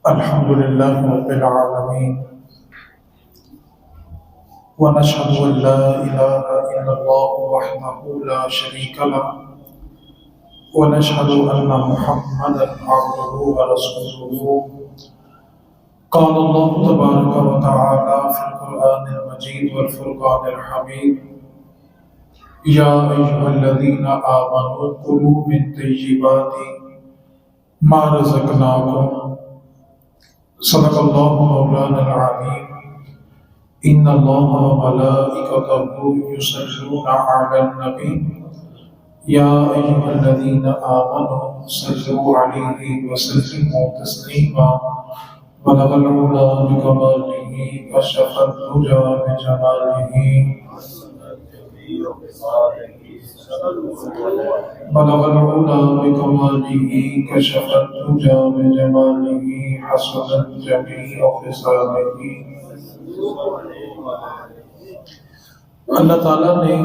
الحمد لله رب العالمين ونشهد أن لا إله إلا الله وحده لا شريك له ونشهد أن محمدا عبده ورسوله قال الله تبارك وتعالى في القرآن المجيد والفرقان الحميد يا أيها الذين آمنوا كلوا من طيبات ما رزقناكم صدق الله مولانا العظيم ان الله وملائكته يصلون على النبي يا ايها الذين امنوا صلوا عليه وسلموا تسليما بلغ العلا بكماله كشف الدجى بجماله بلغ العلا بكماله كشف الدجى بجماله حسن جميع خصاله. اللہ تعالیٰ نے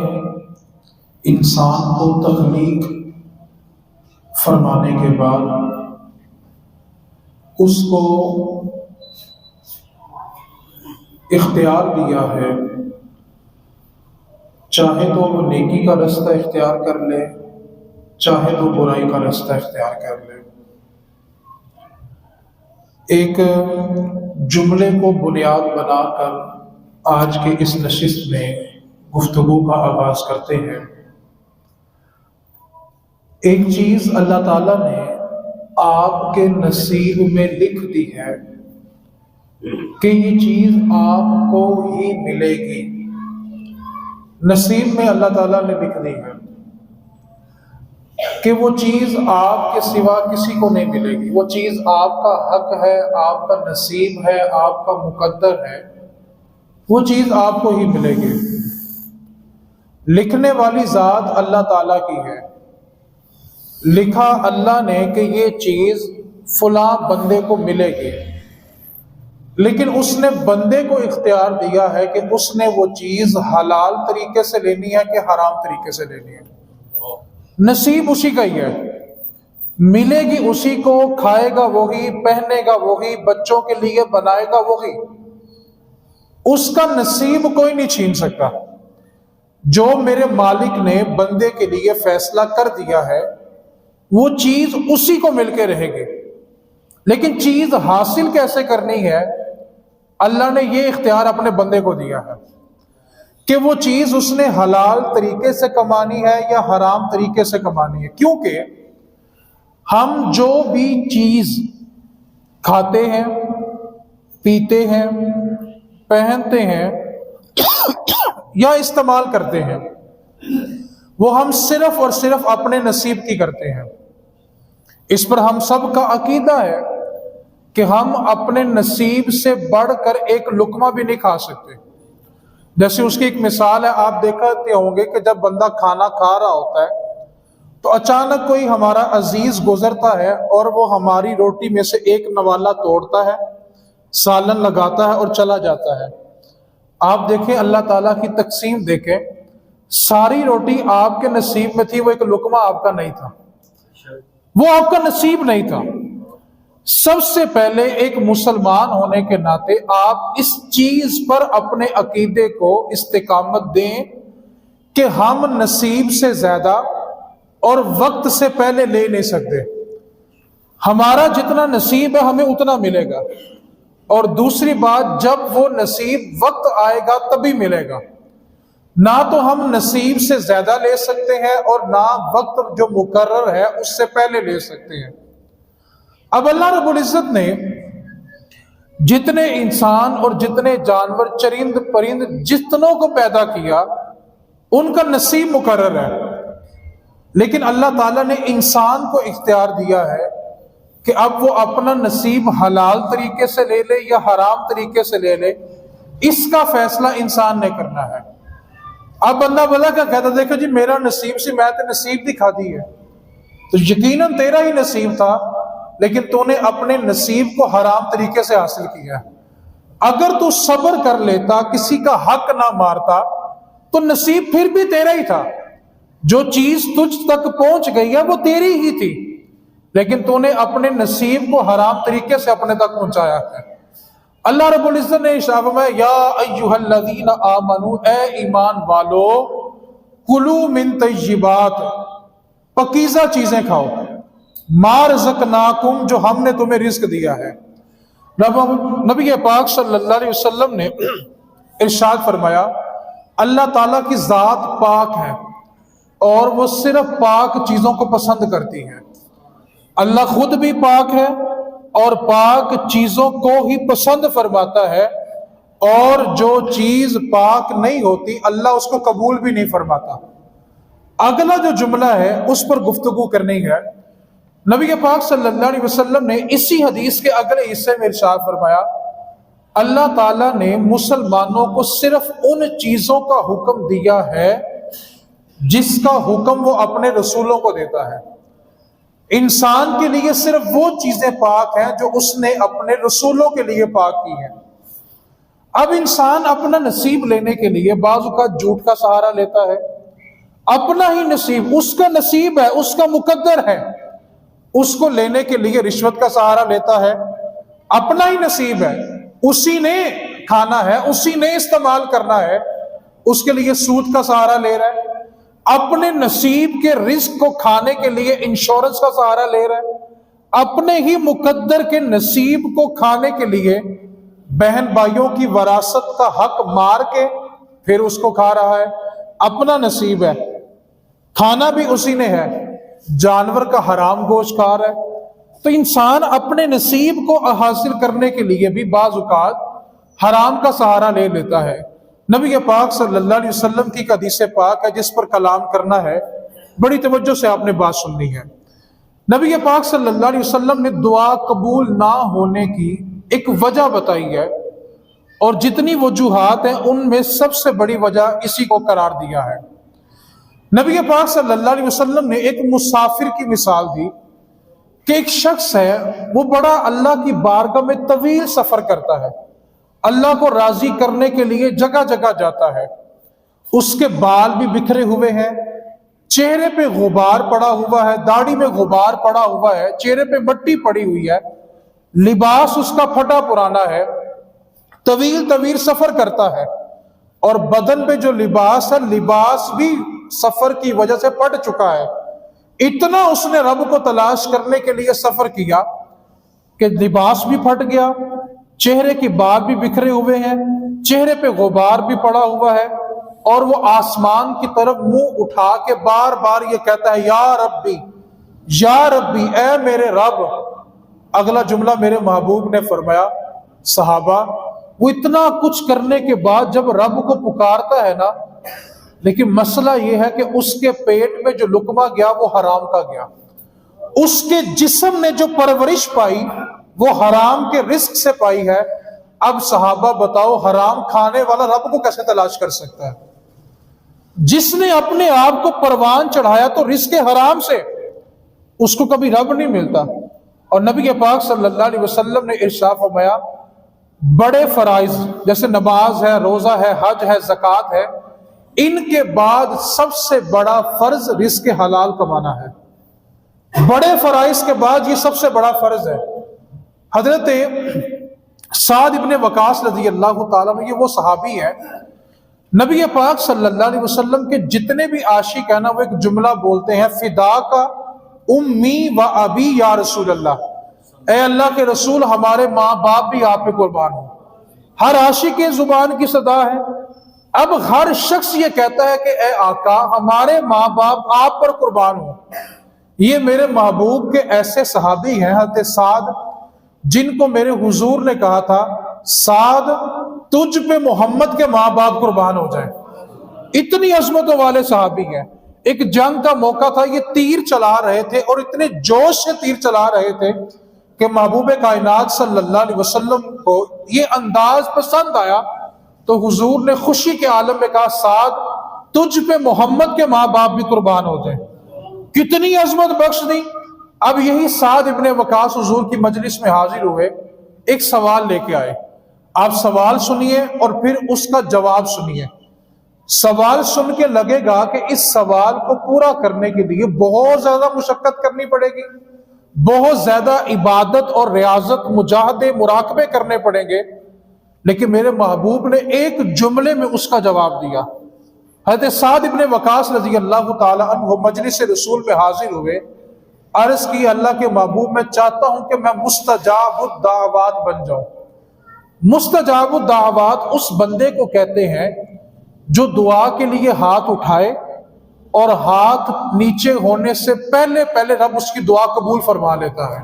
انسان کو تخلیق فرمانے کے بعد اس کو اختیار دیا ہے، چاہے تو وہ نیکی کا رستہ اختیار کر لے، چاہے تو برائی کا رستہ اختیار کر لے. ایک جملے کو بنیاد بنا کر آج کے اس نشست میں گفتگو کا آغاز کرتے ہیں. ایک چیز اللہ تعالیٰ نے آپ کے نصیب میں لکھ دی ہے کہ یہ چیز آپ کو ہی ملے گی. نصیب میں اللہ تعالیٰ نے لکھ دی ہے کہ وہ چیز آپ کے سوا کسی کو نہیں ملے گی. وہ چیز آپ کا حق ہے، آپ کا نصیب ہے، آپ کا مقدر ہے، وہ چیز آپ کو ہی ملے گی. لکھنے والی ذات اللہ تعالیٰ کی ہے. لکھا اللہ نے کہ یہ چیز فلاں بندے کو ملے گی، لیکن اس نے بندے کو اختیار دیا ہے کہ اس نے وہ چیز حلال طریقے سے لینی ہے کہ حرام طریقے سے لینی ہے. نصیب اسی کا ہی ہے، ملے گی اسی کو، کھائے گا وہی، پہنے گا وہی، بچوں کے لیے بنائے گا وہی. اس کا نصیب کوئی نہیں چھین سکتا. جو میرے مالک نے بندے کے لیے فیصلہ کر دیا ہے وہ چیز اسی کو مل کے رہے گی. لیکن چیز حاصل کیسے کرنی ہے، اللہ نے یہ اختیار اپنے بندے کو دیا ہے کہ وہ چیز اس نے حلال طریقے سے کمانی ہے یا حرام طریقے سے کمانی ہے. کیونکہ ہم جو بھی چیز کھاتے ہیں، پیتے ہیں، پہنتے ہیں یا استعمال کرتے ہیں، وہ ہم صرف اور صرف اپنے نصیب کی کرتے ہیں. اس پر ہم سب کا عقیدہ ہے کہ ہم اپنے نصیب سے بڑھ کر ایک لقمہ بھی نہیں کھا سکتے. جیسے اس کی ایک مثال ہے، آپ دیکھتے ہوں گے کہ جب بندہ کھانا کھا رہا ہوتا ہے تو اچانک کوئی ہمارا عزیز گزرتا ہے اور وہ ہماری روٹی میں سے ایک نوالا توڑتا ہے، سالن لگاتا ہے اور چلا جاتا ہے. آپ دیکھیں اللہ تعالیٰ کی تقسیم دیکھیں، ساری روٹی آپ کے نصیب میں تھی، وہ ایک لقمہ آپ کا نہیں تھا، وہ آپ کا نصیب نہیں تھا. سب سے پہلے ایک مسلمان ہونے کے ناطے آپ اس چیز پر اپنے عقیدے کو استقامت دیں کہ ہم نصیب سے زیادہ اور وقت سے پہلے لے نہیں سکتے. ہمارا جتنا نصیب ہے ہمیں اتنا ملے گا، اور دوسری بات جب وہ نصیب وقت آئے گا تبھی ملے گا. نہ تو ہم نصیب سے زیادہ لے سکتے ہیں اور نہ وقت جو مقرر ہے اس سے پہلے لے سکتے ہیں. اب اللہ رب العزت نے جتنے انسان اور جتنے جانور، چرند پرند، جتنوں کو پیدا کیا ان کا نصیب مقرر ہے. لیکن اللہ تعالیٰ نے انسان کو اختیار دیا ہے کہ اب وہ اپنا نصیب حلال طریقے سے لے لے یا حرام طریقے سے لے لے. اس کا فیصلہ انسان نے کرنا ہے. اب بندہ بلا کیا کہتا، دیکھو جی میرا نصیب سے میں تو نصیب دکھا دی ہے، تو یقیناً تیرا ہی نصیب تھا، لیکن تو نے اپنے نصیب کو حرام طریقے سے حاصل کیا. اگر تو صبر کر لیتا، کسی کا حق نہ مارتا، تو نصیب پھر بھی تیرا ہی تھا. جو چیز تجھ تک پہنچ گئی ہے وہ تیری ہی تھی. لیکن تو نے اپنے نصیب کو حرام طریقے سے اپنے تک پہنچایا ہے۔ اللہ رب العزت نے ارشاد فرمایا یا ایھا الذین آمنو، اے ایمان والو، کلو من طیبات، پاکیزہ چیزیں کھاؤ، ما رزقناکم، جو ہم نے تمہیں رزق دیا ہے۔ نبی پاک صلی اللہ علیہ وسلم نے ارشاد فرمایا اللہ تعالیٰ کی ذات پاک ہے اور وہ صرف پاک چیزوں کو پسند کرتی ہے۔ اللہ خود بھی پاک ہے اور پاک چیزوں کو ہی پسند فرماتا ہے، اور جو چیز پاک نہیں ہوتی اللہ اس کو قبول بھی نہیں فرماتا۔ اگلا جو جملہ ہے اس پر گفتگو کرنی ہے۔ نبی پاک صلی اللہ علیہ وسلم نے اسی حدیث کے اگلے حصے میں ارشاد فرمایا اللہ تعالیٰ نے مسلمانوں کو صرف ان چیزوں کا حکم دیا ہے جس کا حکم وہ اپنے رسولوں کو دیتا ہے۔ انسان کے لیے صرف وہ چیزیں پاک ہیں جو اس نے اپنے رسولوں کے لیے پاک کی ہیں۔ اب انسان اپنا نصیب لینے کے لیے بعض اوقات جھوٹ کا سہارا لیتا ہے، اپنا ہی نصیب، اس کا نصیب ہے، اس کا مقدر ہے، اس کو لینے کے لیے رشوت کا سہارا لیتا ہے، اپنا ہی نصیب ہے، اسی نے کھانا ہے، اسی نے استعمال کرنا ہے، اس کے لیے سود کا سہارا لے رہا ہے، اپنے نصیب کے رزق کو کھانے کے لیے انشورنس کا سہارا لے رہا ہے، اپنے ہی مقدر کے نصیب کو کھانے کے لیے بہن بھائیوں کی وراثت کا حق مار کے پھر اس کو کھا رہا ہے۔ اپنا نصیب ہے، کھانا بھی اسی نے ہے، جانور کا حرام گوشت کھا رہا ہے۔ تو انسان اپنے نصیب کو حاصل کرنے کے لیے بھی بعض اوقات حرام کا سہارا لے لیتا ہے۔ نبی پاک صلی اللہ علیہ وسلم کی ایک حدیث پاک ہے جس پر کلام کرنا ہے، بڑی توجہ سے آپ نے بات سننی ہے۔ نبی پاک صلی اللہ علیہ وسلم نے دعا قبول نہ ہونے کی ایک وجہ بتائی ہے، اور جتنی وجوہات ہیں ان میں سب سے بڑی وجہ اسی کو قرار دیا ہے۔ نبی پاک صلی اللہ علیہ وسلم نے ایک مسافر کی مثال دی کہ ایک شخص ہے، وہ بڑا اللہ کی بارگاہ میں طویل سفر کرتا ہے، اللہ کو راضی کرنے کے لیے جگہ جگہ جاتا ہے، اس کے بال بھی بکھرے ہوئے ہیں، چہرے پہ غبار پڑا ہوا ہے، داڑھی میں غبار پڑا ہوا ہے، چہرے پہ مٹی پڑی ہوئی ہے، لباس اس کا پھٹا پرانا ہے، طویل طویل سفر کرتا ہے، اور بدن پہ جو لباس ہے، لباس بھی سفر کی وجہ سے پھٹ چکا ہے۔ اتنا اس نے رب کو تلاش کرنے کے لیے سفر کیا کہ لباس بھی پھٹ گیا، چہرے کے بال بھی بکھرے ہوئے ہیں، چہرے پہ غبار بھی پڑا ہوا ہے، اور وہ آسمان کی طرف منہ اٹھا کے بار بار یہ کہتا ہے یا ربی، یا ربی، اے میرے رب۔ اگلا جملہ میرے محبوب نے فرمایا صحابہ، وہ اتنا کچھ کرنے کے بعد جب رب کو پکارتا ہے نا، لیکن مسئلہ یہ ہے کہ اس کے پیٹ میں جو لقمہ گیا وہ حرام کا گیا، اس کے جسم نے جو پرورش پائی وہ حرام کے رزق سے پائی ہے۔ اب صحابہ بتاؤ، حرام کھانے والا رب کو کیسے تلاش کر سکتا ہے؟ جس نے اپنے آپ کو پروان چڑھایا تو رزق حرام سے، اس کو کبھی رب نہیں ملتا۔ اور نبی پاک صلی اللہ علیہ وسلم نے ارشاد فرمایا بڑے فرائض جیسے نماز ہے، روزہ ہے، حج ہے، زکوٰۃ ہے، ان کے بعد سب سے بڑا فرض رزق حلال کمانا ہے۔ بڑے فرائض کے بعد یہ سب سے بڑا فرض ہے۔ حضرت سعد ابن وقاص رضی اللہ تعالیٰ عنہ، یہ وہ صحابی ہے، نبی پاک صلی اللہ علیہ وسلم کے جتنے بھی عاشق ہیں نا، وہ ایک جملہ بولتے ہیں فدا کا امی و ابی یا رسول اللہ، اے اللہ کے رسول ہمارے ماں باپ بھی آپ پہ قربان ہوں۔ ہر عاشق کی زبان کی صدا ہے۔ اب ہر شخص یہ کہتا ہے کہ اے آقا ہمارے ماں باپ آپ پر قربان ہوں۔ یہ میرے محبوب کے ایسے صحابی ہیں حضرت سعد، جن کو میرے حضور نے کہا تھا سعد تجھ پہ محمد کے ماں باپ قربان ہو جائیں۔ اتنی عظمتوں والے صحابی ہیں۔ ایک جنگ کا موقع تھا، یہ تیر چلا رہے تھے اور اتنے جوش سے تیر چلا رہے تھے کہ محبوب کائنات صلی اللہ علیہ وسلم کو یہ انداز پسند آیا، تو حضور نے خوشی کے عالم میں کہا سعد تجھ پہ محمد کے ماں باپ بھی قربان ہو جائیں۔ کتنی عظمت بخش دی۔ اب یہی سعد ابن وقاص حضور کی مجلس میں حاضر ہوئے، ایک سوال لے کے آئے۔ آپ سوال سنیے اور پھر اس کا جواب سنیے۔ سوال سن کے لگے گا کہ اس سوال کو پورا کرنے کے لیے بہت زیادہ مشقت کرنی پڑے گی، بہت زیادہ عبادت اور ریاضت، مجاہدے، مراقبے کرنے پڑیں گے، لیکن میرے محبوب نے ایک جملے میں اس کا جواب دیا۔ حضرت سعد ابن وقاص رضی اللہ تعالی عنہ مجلس رسول میں حاضر ہوئے، عرض کی اللہ کے محبوب میں چاہتا ہوں کہ میں مستجاب الدعوات بن جاؤں۔ مستجاب الدعوات اس بندے کو کہتے ہیں جو دعا کے لیے ہاتھ اٹھائے اور ہاتھ نیچے ہونے سے پہلے پہلے رب اس کی دعا قبول فرما لیتا ہے،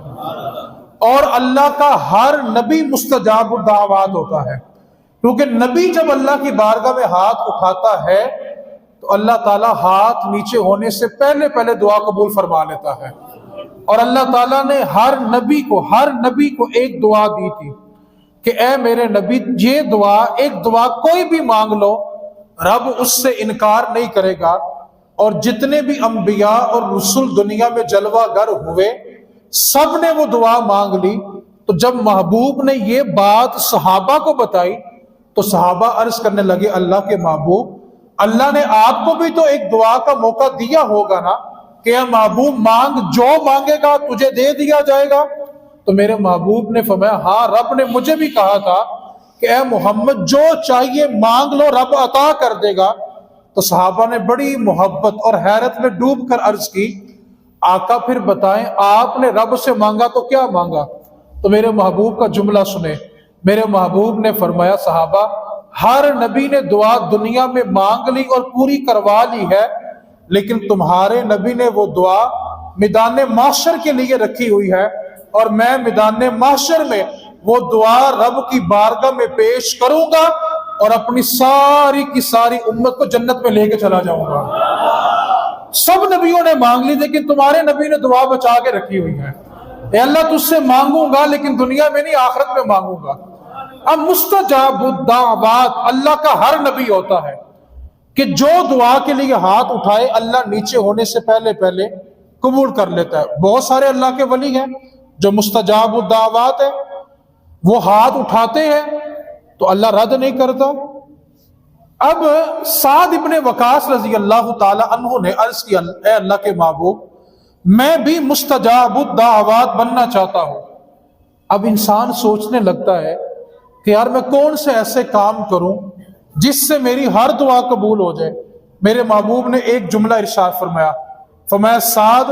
اور اللہ کا ہر نبی مستجاب الدعوات ہوتا ہے، کیونکہ نبی جب اللہ کی بارگاہ میں ہاتھ اٹھاتا ہے تو اللہ تعالیٰ ہاتھ نیچے ہونے سے پہلے پہلے دعا قبول فرما لیتا ہے۔ اور اللہ تعالیٰ نے ہر نبی کو ایک دعا دی تھی کہ اے میرے نبی، یہ دعا، ایک دعا کوئی بھی مانگ لو، رب اس سے انکار نہیں کرے گا۔ اور جتنے بھی انبیاء اور رسول دنیا میں جلوہ گر ہوئے، سب نے وہ دعا مانگ لی۔ تو جب محبوب نے یہ بات صحابہ کو بتائی تو صحابہ عرض کرنے لگے، اللہ کے محبوب، اللہ نے آپ کو بھی تو ایک دعا کا موقع دیا ہوگا نا کہ اے محبوب مانگ، جو مانگے گا تجھے دے دیا جائے گا۔ تو میرے محبوب نے فرمایا ہاں، رب نے مجھے بھی کہا تھا کہ اے محمد جو چاہیے مانگ لو، رب عطا کر دے گا۔ تو صحابہ نے بڑی محبت اور حیرت میں ڈوب کر عرض کی، آقا پھر بتائیں آپ نے رب سے مانگا تو کیا مانگا؟ تو میرے محبوب کا جملہ سنیں۔ میرے محبوب نے فرمایا، صحابہ، ہر نبی نے دعا دنیا میں مانگ لی اور پوری کروا لی ہے، لیکن تمہارے نبی نے وہ دعا میدان محشر کے لیے رکھی ہوئی ہے، اور میں میدان محشر میں وہ دعا رب کی بارگاہ میں پیش کروں گا اور اپنی ساری کی ساری امت کو جنت میں لے کے چلا جاؤں گا۔ سب نبیوں نے مانگ لی، لیکن تمہارے نبی نے دعا بچا کے رکھی ہوئی ہے، اے اللہ تجھ سے مانگوں گا لیکن دنیا میں نہیں، آخرت میں مانگوں گا۔ اب مستجاب الدعوات اللہ کا ہر نبی ہوتا ہے کہ جو دعا کے لیے ہاتھ اٹھائے اللہ نیچے ہونے سے پہلے پہلے قبول کر لیتا ہے۔ بہت سارے اللہ کے ولی ہیں جو مستجاب الدعوات ہیں، وہ ہاتھ اٹھاتے ہیں تو اللہ رد نہیں کرتا۔ اب سعد ابن وقاص رضی اللہ تعالی عنہ نے عرض کیا، اے اللہ کے محبوب، میں بھی مستجاب الدعوات بننا چاہتا ہوں۔ اب انسان سوچنے لگتا ہے کہ یار میں کون سے ایسے کام کروں جس سے میری ہر دعا قبول ہو جائے۔ میرے محبوب نے ایک جملہ ارشاد فرمایا، سعد،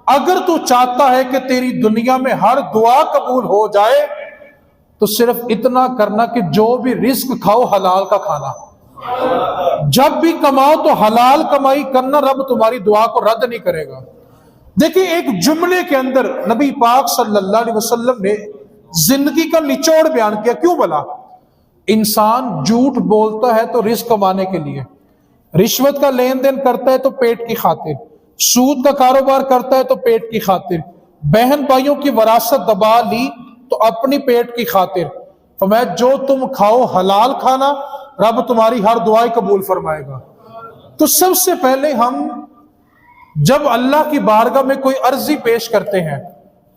اگر تو چاہتا ہے کہ تیری دنیا میں ہر دعا قبول ہو جائے تو صرف اتنا کرنا کہ جو بھی رزق کھاؤ حلال کا کھانا، جب بھی کماؤ تو حلال کمائی کرنا، رب تمہاری دعا کو رد نہیں کرے گا۔ دیکھیں ایک جملے کے اندر نبی پاک صلی اللہ علیہ وسلم نے زندگی کا نچوڑ بیان کیا۔ کیوں بلا؟ انسان جھوٹ بولتا ہے تو رزق کمانے کے لیے، رشوت کا لین دین کرتا ہے تو پیٹ کی خاطر، سود کا کاروبار کرتا ہے تو پیٹ کی خاطر، بہن بھائیوں کی وراثت دبا لی تو اپنی پیٹ کی خاطر۔ فرمایا جو تم کھاؤ حلال کھانا، رب تمہاری ہر دعائیں قبول فرمائے گا۔ تو سب سے پہلے ہم جب اللہ کی بارگاہ میں کوئی عرضی پیش کرتے ہیں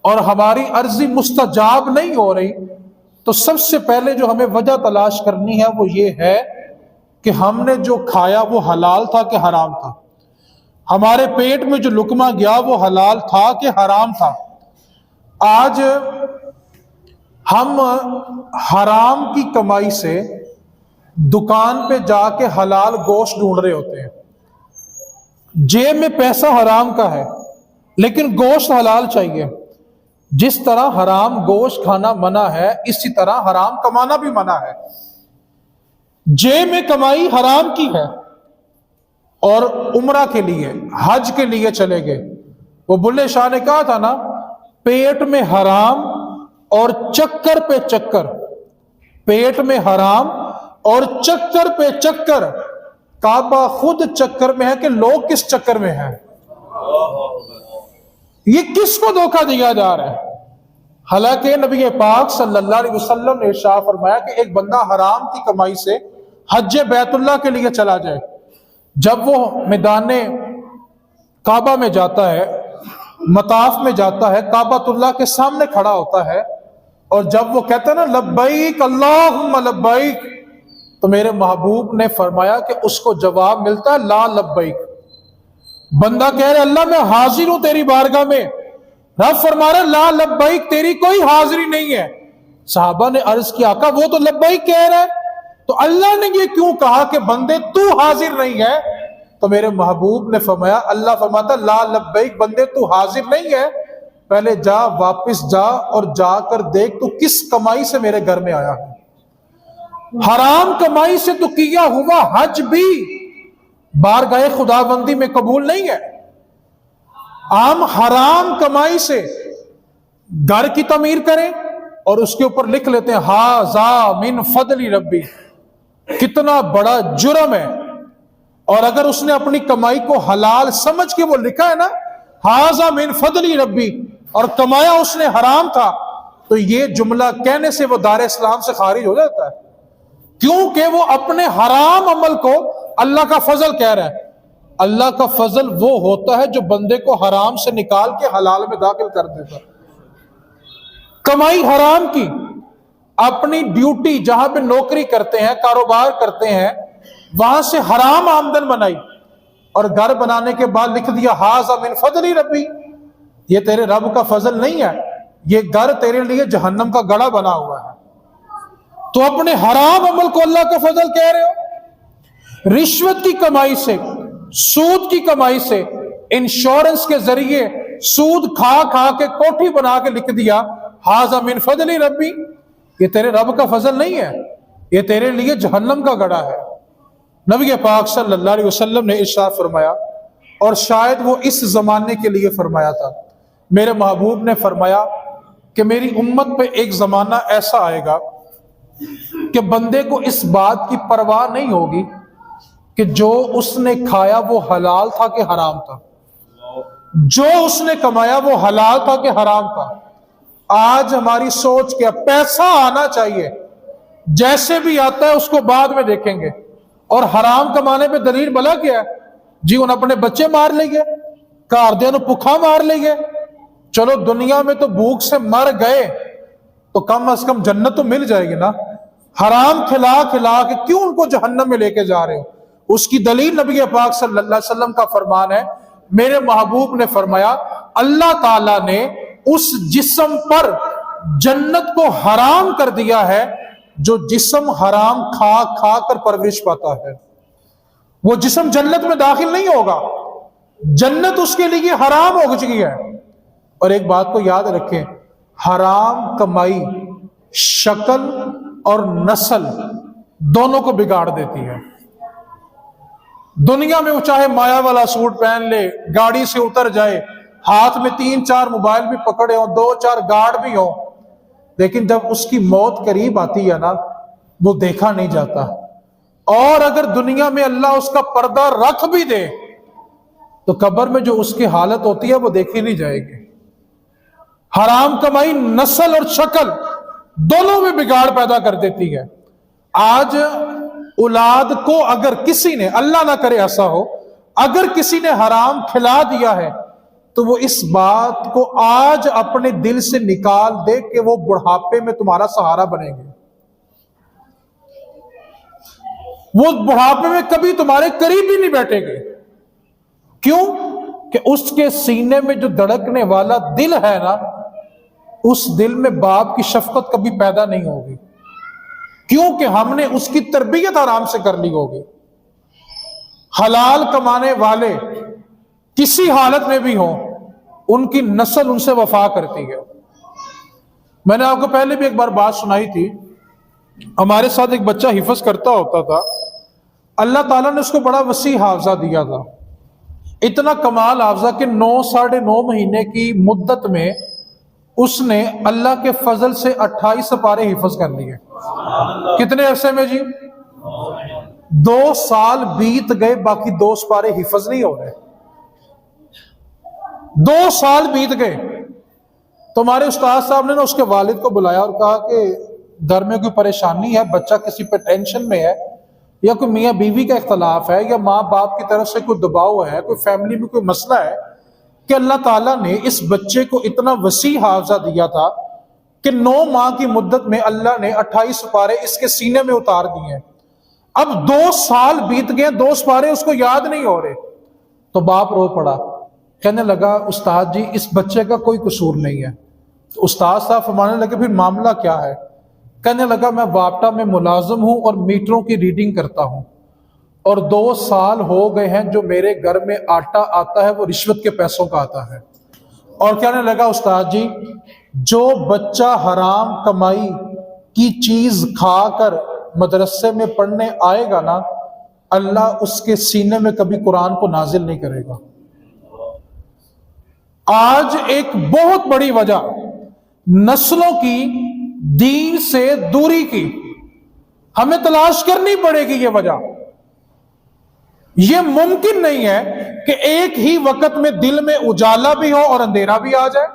اور ہماری عرضی مستجاب نہیں ہو رہی، تو سب سے پہلے جو ہمیں وجہ تلاش کرنی ہے وہ یہ ہے کہ ہم نے جو کھایا وہ حلال تھا کہ حرام تھا، ہمارے پیٹ میں جو لقمہ گیا وہ حلال تھا کہ حرام تھا۔ آج ہم حرام کی کمائی سے دکان پہ جا کے حلال گوشت ڈھونڈ رہے ہوتے ہیں، جیب میں پیسہ حرام کا ہے لیکن گوشت حلال چاہیے۔ جس طرح حرام گوشت کھانا منع ہے، اسی طرح حرام کمانا بھی منع ہے۔ جیب میں کمائی حرام کی ہے، اور عمرہ کے لیے، حج کے لیے چلے گئے، وہ بلے شاہ نے کہا تھا نا، پیٹ میں حرام اور چکر پہ چکر، پیٹ میں حرام اور چکر پہ چکر، کعبہ خود چکر میں ہے کہ لوگ کس چکر میں ہیں؟ یہ کس کو دھوکہ دیا جا رہا ہے؟ حالانکہ نبی پاک صلی اللہ علیہ وسلم نے ارشاد فرمایا کہ ایک بندہ حرام کی کمائی سے حج بیت اللہ کے لیے چلا جائے، جب وہ میدان کعبہ میں جاتا ہے، مطاف میں جاتا ہے، کعبۃ اللہ کے سامنے کھڑا ہوتا ہے، اور جب وہ کہتا ہے نا لبیک اللہم لبیک، تو میرے محبوب نے فرمایا کہ اس کو جواب ملتا ہے لا لبیک۔ بندہ کہہ رہے اللہ میں حاضر ہوں تیری بارگاہ میں، رب فرما رہا لا لبیک تیری کوئی حاضری نہیں ہے۔ صحابہ نے عرض کیا آقا وہ تو لبیک کہہ رہا ہے، تو اللہ نے یہ کیوں کہا کہ بندے تو حاضر نہیں ہے؟ تو میرے محبوب نے فرمایا، اللہ فرماتا لا لبیک بندے تو حاضر نہیں ہے، پہلے جا واپس جا اور جا کر دیکھ تو کس کمائی سے میرے گھر میں آیا ہے۔ حرام کمائی سے تو کیا ہوا حج بھی بارگاہ خداوندی میں قبول نہیں ہے۔ عام حرام کمائی سے گھر کی تعمیر کریں اور اس کے اوپر لکھ لیتے ہیں ھذا من فضل ربی، کتنا بڑا جرم ہے۔ اور اگر اس نے اپنی کمائی کو حلال سمجھ کے وہ لکھا ہے نا ھذا من فضل ربی، اور کمایا اس نے حرام تھا، تو یہ جملہ کہنے سے وہ دار اسلام سے خارج ہو جاتا ہے، کیونکہ وہ اپنے حرام عمل کو اللہ کا فضل کہہ رہا ہے۔ اللہ کا فضل وہ ہوتا ہے جو بندے کو حرام سے نکال کے حلال میں داخل کر دیتا۔ کمائی حرام کی، اپنی ڈیوٹی جہاں پہ نوکری کرتے ہیں، کاروبار کرتے ہیں، وہاں سے حرام آمدن بنائی اور گھر بنانے کے بعد لکھ دیا ھذا من فضل ربی، یہ تیرے رب کا فضل نہیں ہے، یہ گھر تیرے لیے جہنم کا گڑھا بنا ہوا ہے۔ تو اپنے حرام عمل کو اللہ کا فضل کہہ رہے ہو۔ رشوت کی کمائی سے، سود کی کمائی سے، انشورنس کے ذریعے سود کھا کھا کے کوٹھی بنا کے لکھ دیا ھذا من فضل ربی، یہ تیرے رب کا فضل نہیں ہے، یہ تیرے لیے جہنم کا گڑھا ہے۔ نبی پاک صلی اللہ علیہ وسلم نے ارشاد فرمایا، اور شاید وہ اس زمانے کے لیے فرمایا تھا، میرے محبوب نے فرمایا کہ میری امت پہ ایک زمانہ ایسا آئے گا کہ بندے کو اس بات کی پرواہ نہیں ہوگی کہ جو اس نے کھایا وہ حلال تھا کہ حرام تھا، جو اس نے کمایا وہ حلال تھا کہ حرام تھا۔ آج ہماری سوچ کیا، پیسہ آنا چاہیے، جیسے بھی آتا ہے اس کو بعد میں دیکھیں گے، اور حرام کمانے پہ دلیل بلا کیا ہے جی ان اپنے بچے مار لئیے، گھر دیا نو بھوکا مار لئیے، چلو دنیا میں تو بھوک سے مر گئے تو کم از کم جنت تو مل جائے گی نا، حرام کھلا کھلا کے کیوں ان کو جہنم میں لے کے جا رہے ہو؟ اس کی دلیل نبی پاک صلی اللہ علیہ وسلم کا فرمان ہے، میرے محبوب نے فرمایا اللہ تعالیٰ نے اس جسم پر جنت کو حرام کر دیا ہے جو جسم حرام کھا کھا کر پرورش پاتا ہے، وہ جسم جنت میں داخل نہیں ہوگا، جنت اس کے لیے حرام ہو چکی ہے۔ اور ایک بات کو یاد رکھیں، حرام کمائی شکل اور نسل دونوں کو بگاڑ دیتی ہے۔ دنیا میں وہ چاہے مایا والا سوٹ پہن لے، گاڑی سے اتر جائے، ہاتھ میں 3-4 موبائل بھی پکڑے ہوں، 2-4 گارڈ بھی ہوں، لیکن جب اس کی موت قریب آتی ہے نا وہ دیکھا نہیں جاتا، اور اگر دنیا میں اللہ اس کا پردہ رکھ بھی دے تو قبر میں جو اس کی حالت ہوتی ہے وہ دیکھی نہیں جائے گی۔ حرام کمائی نسل اور شکل دونوں میں بگاڑ پیدا کر دیتی ہے۔ آج اولاد کو اگر کسی نے، اللہ نہ کرے ایسا ہو، اگر کسی نے حرام کھلا دیا ہے تو وہ اس بات کو آج اپنے دل سے نکال دے کہ وہ بڑھاپے میں تمہارا سہارا بنیں گے، وہ بڑھاپے میں کبھی تمہارے قریب ہی نہیں بیٹھے گے۔ کیوں کہ اس کے سینے میں جو دھڑکنے والا دل ہے نا، اس دل میں باپ کی شفقت کبھی پیدا نہیں ہوگی، کیونکہ ہم نے اس کی تربیت آرام سے کر لی ہوگی۔ حلال کمانے والے کسی حالت میں بھی ہوں، ان کی نسل ان سے وفا کرتی ہے۔ میں نے آپ کو پہلے بھی ایک بار بات سنائی تھی، ہمارے ساتھ ایک بچہ حفظ کرتا ہوتا تھا، اللہ تعالیٰ نے اس کو بڑا وسیع حافظہ دیا تھا، اتنا کمال حافظہ کہ 9-9.5 مہینے کی مدت میں اس نے اللہ کے فضل سے 28 سپارے حفظ کر لیے۔ کتنے عرصے میں جی؟ 2 سال بیت گئے، باقی 2 سپارے حفظ نہیں ہو رہے۔ 2 سال بیت گئے تو ہمارے استاد صاحب نے اس کے والد کو بلایا اور کہا کہ گھر میں کوئی پریشانی ہے، بچہ کسی پہ ٹینشن میں ہے، یا کوئی میاں بیوی کا اختلاف ہے، یا ماں باپ کی طرف سے کوئی دباؤ ہے، کوئی فیملی میں کوئی مسئلہ ہے، کہ اللہ تعالیٰ نے اس بچے کو اتنا وسیع حافظہ دیا تھا کہ 9 ماہ کی مدت میں اللہ نے 28 سپارے اس کے سینے میں اتار دیے۔ اب 2 سال بیت گئے، 2 سپارے اس کو یاد نہیں ہو رہے، تو باپ رو پڑا کہنے لگا استاد جی اس بچے کا کوئی قصور نہیں ہے. تو استاد صاحب فرمانے لگے پھر معاملہ کیا ہے؟ کہنے لگا میں واپٹا میں ملازم ہوں اور میٹروں کی ریڈنگ کرتا ہوں، اور 2 سال ہو گئے ہیں جو میرے گھر میں آٹا آتا ہے وہ رشوت کے پیسوں کا آتا ہے. اور کہنے لگا استاد جی جو بچہ حرام کمائی کی چیز کھا کر مدرسے میں پڑھنے آئے گا نا، اللہ اس کے سینے میں کبھی قرآن کو نازل نہیں کرے گا. آج ایک بہت بڑی وجہ نسلوں کی دین سے دوری کی ہمیں تلاش کرنی پڑے گی. یہ وجہ یہ ممکن نہیں ہے کہ ایک ہی وقت میں دل میں اجالا بھی ہو اور اندھیرا بھی آ جائے.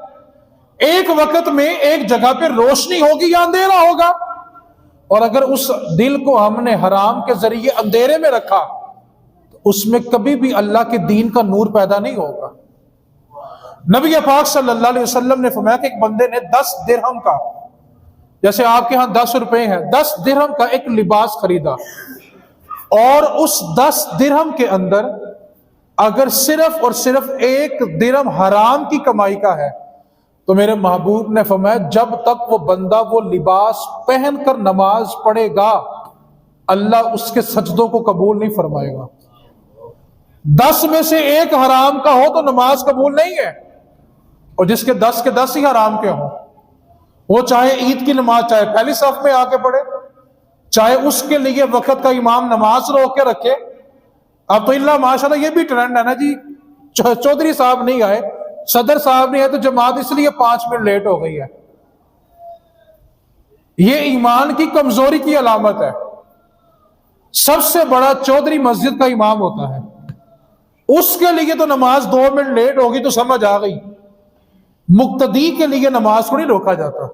ایک وقت میں ایک جگہ پہ روشنی ہوگی یا اندھیرا ہوگا. اور اگر اس دل کو ہم نے حرام کے ذریعے اندھیرے میں رکھا تو اس میں کبھی بھی اللہ کے دین کا نور پیدا نہیں ہوگا. نبی پاک صلی اللہ علیہ وسلم نے فرمایا کہ ایک بندے نے 10 درہم کا، جیسے آپ کے ہاں 10 روپے ہیں، 10 درہم کا ایک لباس خریدا، اور اس 10 درہم کے اندر اگر صرف اور صرف 1 درہم حرام کی کمائی کا ہے تو میرے محبوب نے فرمایا جب تک وہ بندہ وہ لباس پہن کر نماز پڑھے گا اللہ اس کے سجدوں کو قبول نہیں فرمائے گا. 10 میں سے 1 حرام کا ہو تو نماز قبول نہیں ہے، اور جس کے 10 کے 10 ہی حرام کے ہوں، وہ چاہے عید کی نماز چاہے پہلی صف میں آ کے پڑھے، چاہے اس کے لیے وقت کا امام نماز روک کے رکھے. اب تو اللہ ماشاءاللہ یہ بھی ٹرینڈ ہے نا جی، چودھری صاحب نہیں آئے، صدر صاحب نہیں آئے تو جماعت اس لیے 5 منٹ لیٹ ہو گئی ہے. یہ ایمان کی کمزوری کی علامت ہے. سب سے بڑا چودھری مسجد کا امام ہوتا ہے، اس کے لیے تو نماز 2 منٹ لیٹ ہوگی تو سمجھ آ گئی. مقتدی کے لیے نماز کو نہیں روکا جاتا.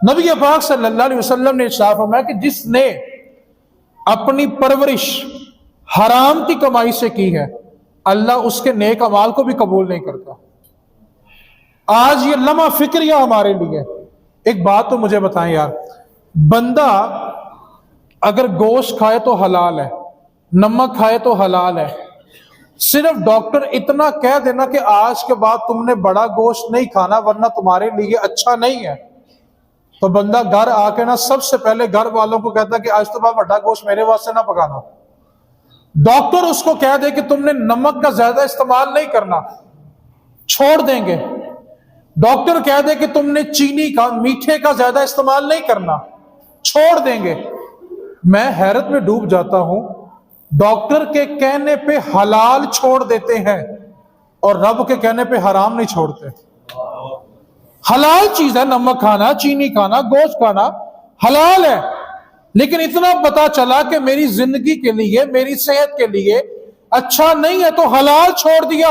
نبی پاک صلی اللہ علیہ وسلم نے ارشاد فرمایا کہ جس نے اپنی پرورش حرام کی کمائی سے کی ہے اللہ اس کے نیک اعمال کو بھی قبول نہیں کرتا. آج یہ لمحہ فکریہ ہمارے لیے. ایک بات تو مجھے بتائیں یار، بندہ اگر گوشت کھائے تو حلال ہے، نمک کھائے تو حلال ہے، صرف ڈاکٹر اتنا کہہ دینا کہ آج کے بعد تم نے بڑا گوشت نہیں کھانا ورنہ تمہارے لیے اچھا نہیں ہے، تو بندہ گھر آ کے نا سب سے پہلے گھر والوں کو کہتا ہے کہ آج تو بڑا گوشت میرے واسطے نہ پکانا. ڈاکٹر اس کو کہہ دے کہ تم نے نمک کا زیادہ استعمال نہیں کرنا، چھوڑ دیں گے. ڈاکٹر کہہ دے کہ تم نے چینی کا، میٹھے کا زیادہ استعمال نہیں کرنا، چھوڑ دیں گے. میں حیرت میں ڈوب جاتا ہوں، ڈاکٹر کے کہنے پہ حلال چھوڑ دیتے ہیں اور رب کے کہنے پہ حرام نہیں چھوڑتے. حلال چیز ہے نمک کھانا، چینی کھانا، گوشت کھانا حلال ہے، لیکن اتنا پتا چلا کہ میری زندگی کے لیے، میری صحت کے لیے اچھا نہیں ہے تو حلال چھوڑ دیا.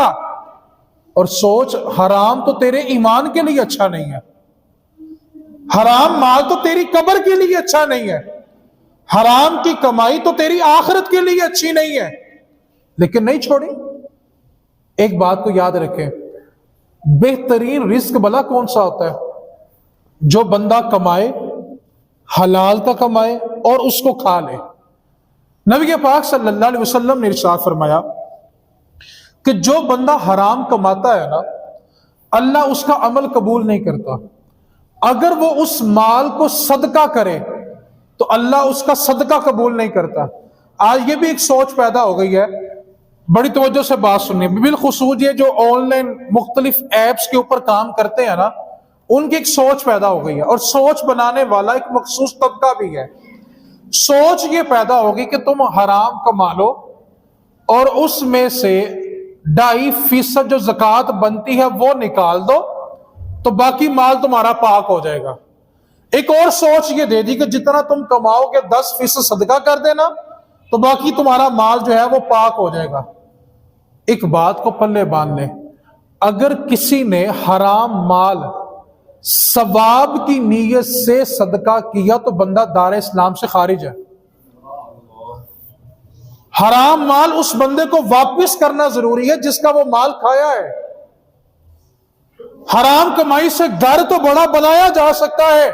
اور سوچ، حرام تو تیرے ایمان کے لیے اچھا نہیں ہے، حرام مال تو تیری قبر کے لیے اچھا نہیں ہے، حرام کی کمائی تو تیری آخرت کے لیے اچھی نہیں ہے، لیکن نہیں چھوڑی. ایک بات کو یاد رکھیں، بہترین رزق بھلا کون سا ہوتا ہے؟ جو بندہ کمائے، حلال کا کمائے اور اس کو کھا لے. نبی پاک صلی اللہ علیہ وسلم نے ارشاد فرمایا کہ جو بندہ حرام کماتا ہے نا اللہ اس کا عمل قبول نہیں کرتا. اگر وہ اس مال کو صدقہ کرے تو اللہ اس کا صدقہ قبول نہیں کرتا. آج یہ بھی ایک سوچ پیدا ہو گئی ہے، بڑی توجہ سے بات سنیے، بالخصوص یہ جو آن لائن مختلف ایپس کے اوپر کام کرتے ہیں نا، ان کی ایک سوچ پیدا ہو گئی ہے، اور سوچ بنانے والا ایک مخصوص طبقہ بھی ہے. سوچ یہ پیدا ہوگی کہ تم حرام کما لو اور اس میں سے 2.5% جو زکوٰۃ بنتی ہے وہ نکال دو تو باقی مال تمہارا پاک ہو جائے گا. ایک اور سوچ یہ دے دی کہ جتنا تم کماؤ گے 10% صدقہ کر دینا تو باقی تمہارا مال جو ہے وہ پاک ہو جائے گا. ایک بات کو پلے باندھ لیں، اگر کسی نے حرام مال ثواب کی نیت سے صدقہ کیا تو بندہ دار اسلام سے خارج ہے. حرام مال اس بندے کو واپس کرنا ضروری ہے جس کا وہ مال کھایا ہے. حرام کمائی سے گھر تو بڑا بنایا جا سکتا ہے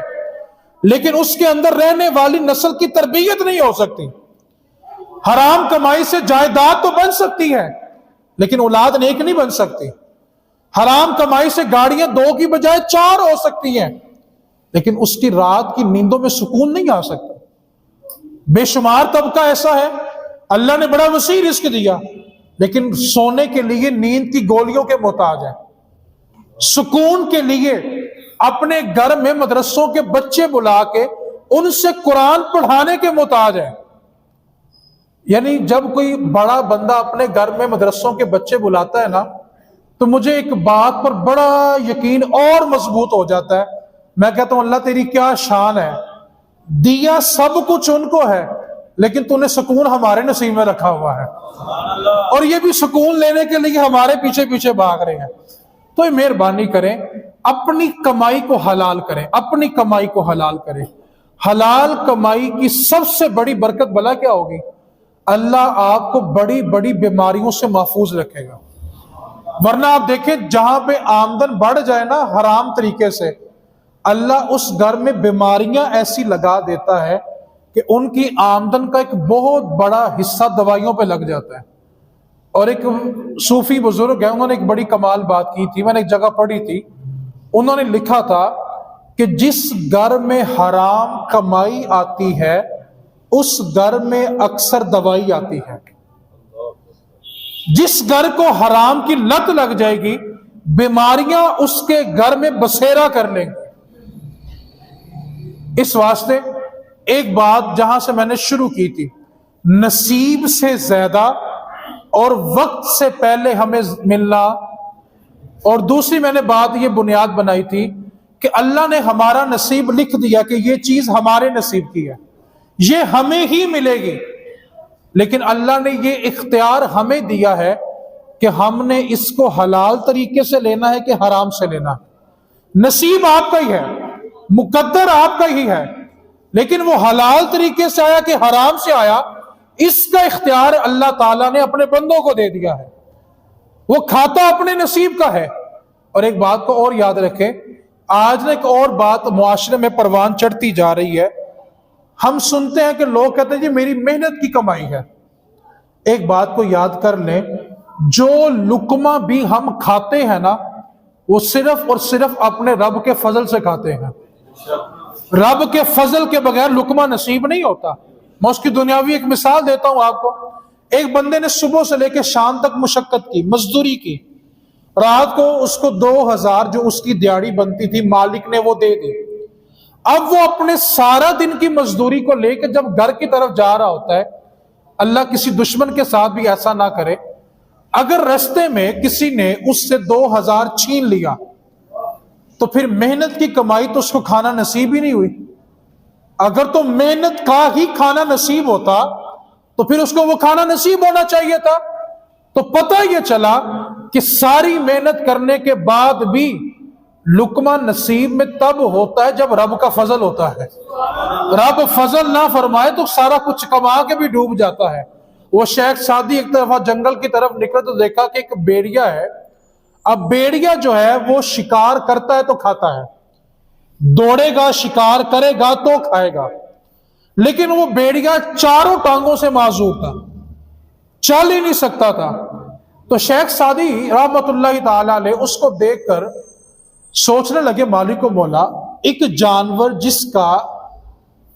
لیکن اس کے اندر رہنے والی نسل کی تربیت نہیں ہو سکتی. حرام کمائی سے جائیداد تو بن سکتی ہے لیکن اولاد نیک نہیں بن سکتی. حرام کمائی سے گاڑیاں 2 کی بجائے 4 ہو سکتی ہیں، لیکن اس کی رات کی نیندوں میں سکون نہیں آ سکتا. بے شمار طبقہ ایسا ہے، اللہ نے بڑا وسیع رزق دیا، لیکن سونے کے لیے نیند کی گولیوں کے محتاج ہے. سکون کے لیے اپنے گھر میں مدرسوں کے بچے بلا کے ان سے قرآن پڑھانے کے محتاج ہے. یعنی جب کوئی بڑا بندہ اپنے گھر میں مدرسوں کے بچے بلاتا ہے نا، تو مجھے ایک بات پر بڑا یقین اور مضبوط ہو جاتا ہے. میں کہتا ہوں اللہ تیری کیا شان ہے، دیا سب کچھ ان کو ہے، لیکن تو نے سکون ہمارے نصیب میں رکھا ہوا ہے، اور یہ بھی سکون لینے کے لیے ہمارے پیچھے پیچھے بھاگ رہے ہیں. تو یہ مہربانی کریں، اپنی کمائی کو حلال کریں، اپنی کمائی کو حلال کریں. حلال کمائی کی سب سے بڑی برکت بلا کیا ہوگی؟ اللہ آپ کو بڑی بڑی بیماریوں سے محفوظ رکھے گا. ورنہ آپ دیکھیں جہاں پہ آمدن بڑھ جائے نا حرام طریقے سے، اللہ اس گھر میں بیماریاں ایسی لگا دیتا ہے کہ ان کی آمدن کا ایک بہت بڑا حصہ دوائیوں پہ لگ جاتا ہے. اور ایک صوفی بزرگ ہے، انہوں نے ایک بڑی کمال بات کی تھی، میں نے ایک جگہ پڑھی تھی. انہوں نے لکھا تھا کہ جس گھر میں حرام کمائی آتی ہے اس گھر میں اکثر دوائی آتی ہے. جس گھر کو حرام کی لت لگ جائے گی، بیماریاں اس کے گھر میں بسیرا کر لیں گی. اس واسطے ایک بات جہاں سے میں نے شروع کی تھی، نصیب سے زیادہ اور وقت سے پہلے ہمیں ملنا. اور دوسری میں نے بات یہ بنیاد بنائی تھی کہ اللہ نے ہمارا نصیب لکھ دیا کہ یہ چیز ہمارے نصیب کی ہے، یہ ہمیں ہی ملے گی، لیکن اللہ نے یہ اختیار ہمیں دیا ہے کہ ہم نے اس کو حلال طریقے سے لینا ہے کہ حرام سے لینا ہے. نصیب آپ کا ہی ہے، مقدر آپ کا ہی ہے، لیکن وہ حلال طریقے سے آیا کہ حرام سے آیا، اس کا اختیار اللہ تعالیٰ نے اپنے بندوں کو دے دیا ہے. وہ کھاتا اپنے نصیب کا ہے. اور ایک بات کو اور یاد رکھیں، آج نے ایک اور بات معاشرے میں پروان چڑھتی جا رہی ہے. ہم سنتے ہیں کہ لوگ کہتے ہیں جی میری محنت کی کمائی ہے. ایک بات کو یاد کر لیں، جو لقمہ بھی ہم کھاتے ہیں نا، وہ صرف اور صرف اپنے رب کے فضل سے کھاتے ہیں. رب کے فضل کے بغیر لقمہ نصیب نہیں ہوتا. میں اس کی دنیاوی ایک مثال دیتا ہوں آپ کو. ایک بندے نے صبح سے لے کے شام تک مشقت کی، مزدوری کی، رات کو اس کو 2000 جو اس کی دیہاڑی بنتی تھی مالک نے وہ دے دی. اب وہ اپنے سارا دن کی مزدوری کو لے کے جب گھر کی طرف جا رہا ہوتا ہے، اللہ کسی دشمن کے ساتھ بھی ایسا نہ کرے، اگر رستے میں کسی نے اس سے 2000 چھین لیا تو پھر محنت کی کمائی تو اس کو کھانا نصیب ہی نہیں ہوئی. اگر تو محنت کا ہی کھانا نصیب ہوتا تو پھر اس کو وہ کھانا نصیب ہونا چاہیے تھا. تو پتہ یہ چلا کہ ساری محنت کرنے کے بعد بھی لقمہ نصیب میں تب ہوتا ہے جب رب کا فضل ہوتا ہے. رب فضل نہ فرمائے تو سارا کچھ کما کے بھی ڈوب جاتا ہے. وہ شیخ سعدی ایک دفعہ جنگل کی طرف نکلے تو دیکھا کہ ایک بیڑیا ہے. اب بیڑیا جو ہے وہ شکار کرتا ہے تو کھاتا ہے، دوڑے گا شکار کرے گا تو کھائے گا، لیکن وہ بیڑیا 4 ٹانگوں سے معذور تھا، چل ہی نہیں سکتا تھا. تو شیخ سعدی رحمت اللہ تعالی علیہ اس کو دیکھ کر سوچنے لگے، مالک و مولا، ایک جانور جس کا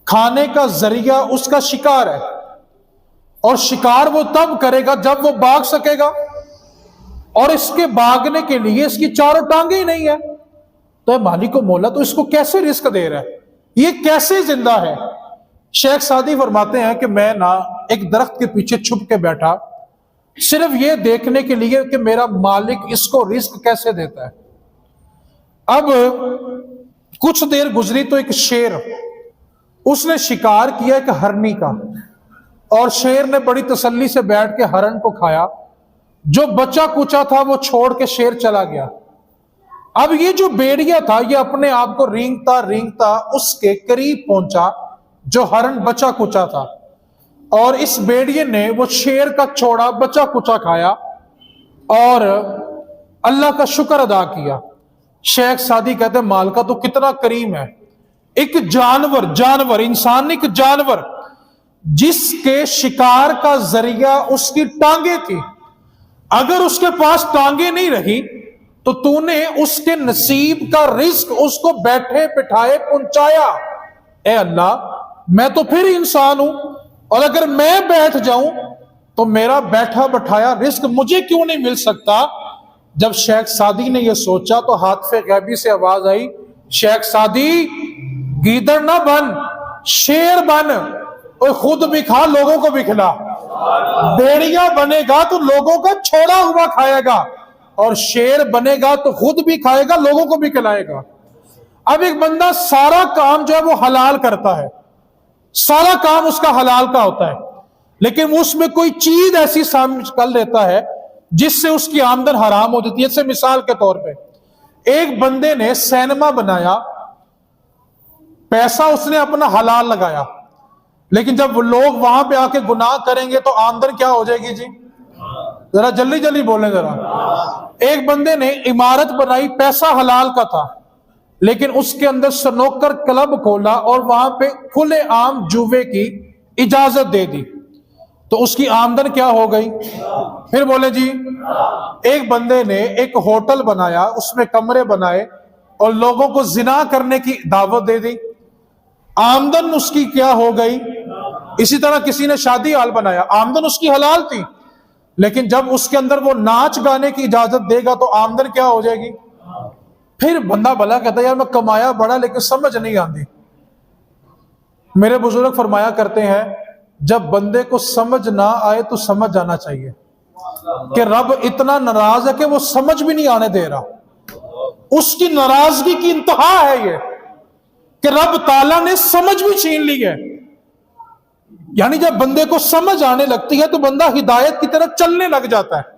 کھانے کا ذریعہ اس کا شکار ہے، اور شکار وہ تب کرے گا جب وہ بھاگ سکے گا، اور اس کے بھاگنے کے لیے اس کی 4 ٹانگیں ہی نہیں ہے. تو مالک و مولا تو اس کو کیسے رزق دے رہا ہے، یہ کیسے زندہ ہے؟ شیخ سعدی فرماتے ہیں کہ میں ایک درخت کے پیچھے چھپ کے بیٹھا، صرف یہ دیکھنے کے لیے کہ میرا مالک اس کو رزق کیسے دیتا ہے. اب کچھ دیر گزری تو ایک شیر، اس نے شکار کیا ایک ہرنی کا، اور شیر نے بڑی تسلی سے بیٹھ کے ہرن کو کھایا. جو بچا کچا تھا وہ چھوڑ کے شیر چلا گیا. اب یہ جو بیڑیا تھا یہ اپنے آپ کو رینگتا رینگتا اس کے قریب پہنچا جو ہرن بچا کچا تھا، اور اس بیڑیے نے وہ شیر کا چھوڑا بچا کچا کھایا اور اللہ کا شکر ادا کیا. شیخ سعدی کہتے ہیں مالکہ تو کتنا کریم ہے. ایک جانور انسان نہیں، ایک جانور جس کے شکار کا ذریعہ اس کی ٹانگیں تھی، اگر اس کے پاس ٹانگیں نہیں رہی تو تو نے اس کے نصیب کا رزق اس کو بیٹھے بٹھائے پہنچایا. اے اللہ میں تو پھر انسان ہوں، اور اگر میں بیٹھ جاؤں تو میرا بیٹھا بٹھایا رزق مجھے کیوں نہیں مل سکتا؟ جب شیخ سعدی نے یہ سوچا تو ہاتف غیبی سے آواز آئی، شیخ سعدی گیدڑ نہ بن، شیر بن، اور خود بھی کھا لوگوں کو بھی کھلا. بھیڑیا بنے گا تو لوگوں کا چھوڑا ہوا کھائے گا، اور شیر بنے گا تو خود بھی کھائے گا لوگوں کو بھی کھلائے گا. اب ایک بندہ سارا کام جو ہے وہ حلال کرتا ہے، سارا کام اس کا حلال کا ہوتا ہے، لیکن اس میں کوئی چیز ایسی شامل کر لیتا ہے جس سے اس کی آمدن حرام ہو جاتی ہے. جیسے مثال کے طور پہ ایک بندے نے سینما بنایا، پیسہ اس نے اپنا حلال لگایا، لیکن جب وہ لوگ وہاں پہ آ کے گناہ کریں گے تو آمدن کیا ہو جائے گی جی؟ ذرا جلدی جلدی بولیں ذرا. ایک بندے نے عمارت بنائی، پیسہ حلال کا تھا، لیکن اس کے اندر سنوکر کلب کھولا اور وہاں پہ کھلے عام جوے کی اجازت دے دی، تو اس کی آمدن کیا ہو گئی؟ پھر بولے جی. ایک بندے نے ایک ہوٹل بنایا، اس میں کمرے بنائے اور لوگوں کو زنا کرنے کی دعوت دے دی، آمدن اس کی کیا ہو گئی؟ اسی طرح کسی نے شادی ہال بنایا، آمدن اس کی حلال تھی، لیکن جب اس کے اندر وہ ناچ گانے کی اجازت دے گا تو آمدن کیا ہو جائے گی؟ پھر بندہ بھلا کہتا ہے یار میں کمایا بڑا لیکن سمجھ نہیں آتی. میرے بزرگ فرمایا کرتے ہیں جب بندے کو سمجھ نہ آئے تو سمجھ جانا چاہیے کہ رب اتنا ناراض ہے کہ وہ سمجھ بھی نہیں آنے دے رہا. اس کی ناراضگی کی انتہا ہے یہ کہ رب تعالیٰ نے سمجھ بھی چھین لی ہے. یعنی جب بندے کو سمجھ آنے لگتی ہے تو بندہ ہدایت کی طرف چلنے لگ جاتا ہے،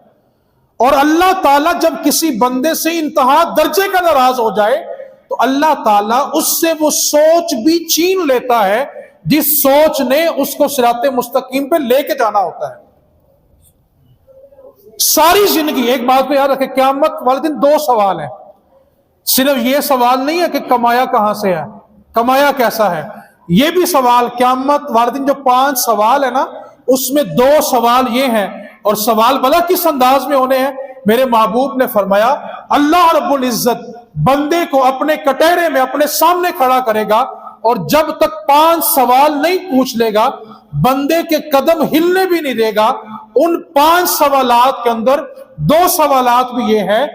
اور اللہ تعالیٰ جب کسی بندے سے انتہا درجے کا ناراض ہو جائے تو اللہ تعالیٰ اس سے وہ سوچ بھی چھین لیتا ہے جس سوچ نے اس کو صراط مستقیم پہ لے کے جانا ہوتا ہے. ساری زندگی ایک بات پہ یاد رکھے، قیامت والے دن دو سوال ہیں. صرف یہ سوال نہیں ہے کہ کمایا کہاں سے ہے، کمایا کیسا ہے، یہ بھی سوال قیامت والے دن جو 5 سوال ہے نا، اس میں 2 سوال یہ ہیں. اور سوال بلا کس انداز میں ہونے ہیں؟ میرے محبوب نے فرمایا اللہ رب العزت بندے کو اپنے کٹہرے میں اپنے سامنے کھڑا کرے گا، اور جب تک 5 سوال نہیں پوچھ لے گا بندے کے قدم ہلنے بھی نہیں دے گا. ان 5 سوالات کے اندر 2 سوالات بھی یہ ہے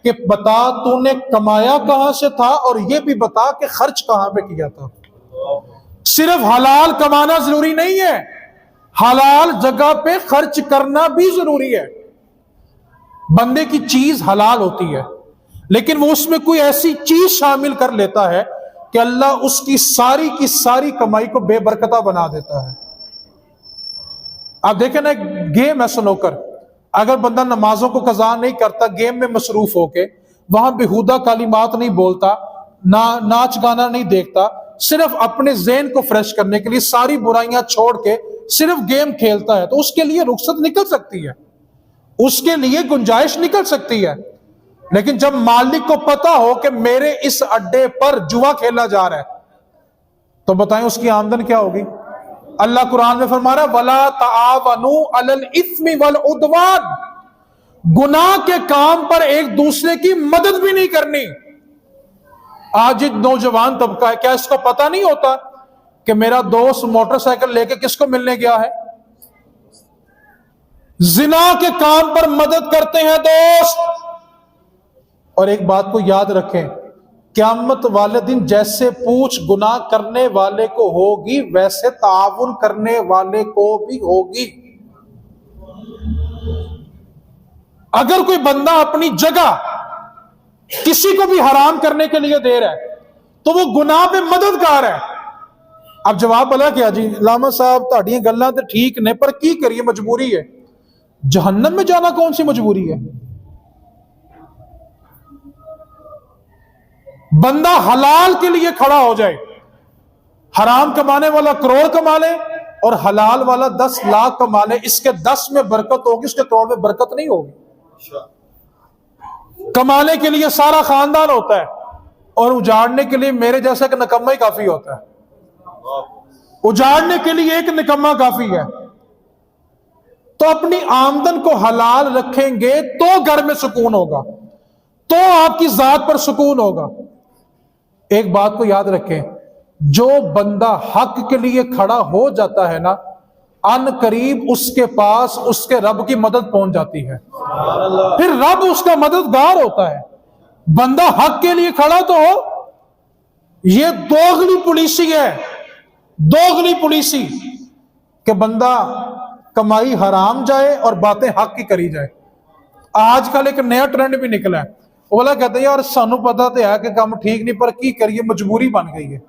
کہ بتا تو نے کمایا کہاں سے تھا، اور یہ بھی بتا کہ خرچ کہاں پہ کیا تھا. صرف حلال کمانا ضروری نہیں ہے، حلال جگہ پہ خرچ کرنا بھی ضروری ہے. بندے کی چیز حلال ہوتی ہے لیکن وہ اس میں کوئی ایسی چیز شامل کر لیتا ہے کہ اللہ اس کی ساری کمائی کو بے برکتہ بنا دیتا ہے. آپ دیکھیں نا، ایک گیم ہے سنوکر، اگر بندہ نمازوں کو قضا نہیں کرتا، گیم میں مصروف ہو کے وہاں بےہودہ کلمات نہیں بولتا، ناچ گانا نہیں دیکھتا، صرف اپنے ذہن کو فریش کرنے کے لیے ساری برائیاں چھوڑ کے صرف گیم کھیلتا ہے، تو اس کے لیے رخصت نکل سکتی ہے، اس کے لیے گنجائش نکل سکتی ہے. لیکن جب مالک کو پتا ہو کہ میرے اس اڈے پر جوا کھیلا جا رہا ہے تو بتائیں اس کی آمدن کیا ہوگی؟ اللہ قرآن میں فرما رہا ہے وَلَا تَعَاوَنُوا عَلَى الْإِثْمِ وَالْعُدْوَانِ، گناہ کے کام پر ایک دوسرے کی مدد بھی نہیں کرنی. آج نوجوان طبقہ ہے، کیا اس کو پتہ نہیں ہوتا کہ میرا دوست موٹر سائیکل لے کے کس کو ملنے گیا ہے؟ زنا کے کام پر مدد کرتے ہیں دوست. اور ایک بات کو یاد رکھیں، قیامت والے دن جیسے پوچھ گناہ کرنے والے کو ہوگی ویسے تعاون کرنے والے کو بھی ہوگی. اگر کوئی بندہ اپنی جگہ کسی کو بھی حرام کرنے کے لیے دے رہا ہے تو وہ گناہ پہ مددگار ہے. اب جواب بلا کیا جی علامہ صاحب تہاڈیاں گلاں تے ٹھیک نے پر کی کریے، مجبوری ہے. جہنم میں جانا کون سی مجبوری ہے؟ بندہ حلال کے لیے کھڑا ہو جائے، حرام کمانے والا کروڑ کما لے اور حلال والا 10 لاکھ کما لے، اس کے 10 میں برکت ہوگی، اس کے کروڑ میں برکت نہیں ہوگی. کمانے کے لیے سارا خاندان ہوتا ہے اور اجاڑنے کے لیے میرے جیسا ایک نکمہ ہی کافی ہوتا ہے. اجاڑنے کے لیے ایک نکمہ کافی ہے. تو اپنی آمدن کو حلال رکھیں گے تو گھر میں سکون ہوگا، تو آپ کی ذات پر سکون ہوگا۔ ایک بات کو یاد رکھیں، جو بندہ حق کے لیے کھڑا ہو جاتا ہے نا، ان قریب اس کے پاس اس کے رب کی مدد پہنچ جاتی ہے، پھر رب اس کا مددگار ہوتا ہے۔ بندہ حق کے لیے کھڑا تو ہو۔ یہ دوغلی پولیسی ہے، دوغلی پولیسی، کہ بندہ کمائی حرام جائے اور باتیں حق کی کری جائے۔ آج کل ایک نیا ٹرینڈ بھی نکلا ہے، اولا کہتے ہیں یار سانو پتا تو ہے کہ کام ٹھیک نہیں، پر کی کریے، مجبوری بن گئی ہے۔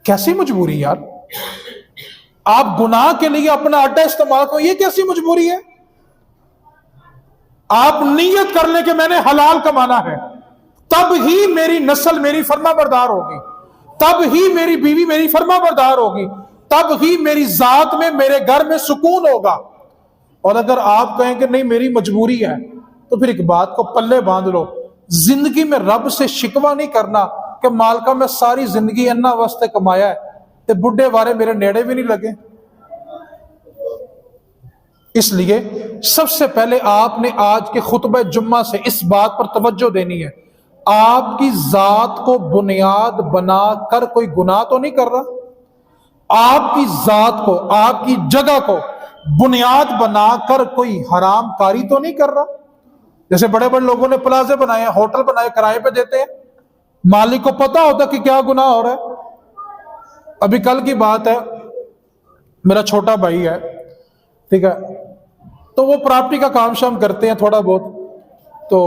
کیسی مجبوری یار؟ آپ گناہ کے لیے اپنا اڈا استعمال کرو، یہ کیسی مجبوری ہے؟ آپ نیت کر لیں کہ میں نے حلال کمانا ہے، تب ہی میری نسل میری فرما بردار ہوگی، تب ہی میری بیوی میری فرما بردار ہوگی، تب ہی میری ذات میں میرے گھر میں سکون ہوگا۔ اور اگر آپ کہیں کہ نہیں میری مجبوری ہے، تو پھر ایک بات کو پلے باندھ لو، زندگی میں رب سے شکوہ نہیں کرنا کہ مالکا میں ساری زندگی انا واسطے کمایا ہے تے بڈھے وارے میرے نیڑے بھی نہیں لگے۔ اس لیے سب سے پہلے آپ نے آج کے خطبہ جمعہ سے اس بات پر توجہ دینی ہے، آپ کی ذات کو بنیاد بنا کر کوئی گناہ تو نہیں کر رہا، آپ کی ذات کو، آپ کی جگہ کو بنیاد بنا کر کوئی حرام کاری تو نہیں کر رہا۔ جیسے بڑے بڑے لوگوں نے پلازے بنائے ہیں، ہوٹل بنائے، کرائے پہ دیتے ہیں، مالک کو پتا ہوتا کہ کیا گناہ ہو رہا ہے۔ ابھی کل کی بات ہے، میرا چھوٹا بھائی ہے، ٹھیک ہے، تو وہ پراپرٹی کا کام شام کرتے ہیں تھوڑا بہت، تو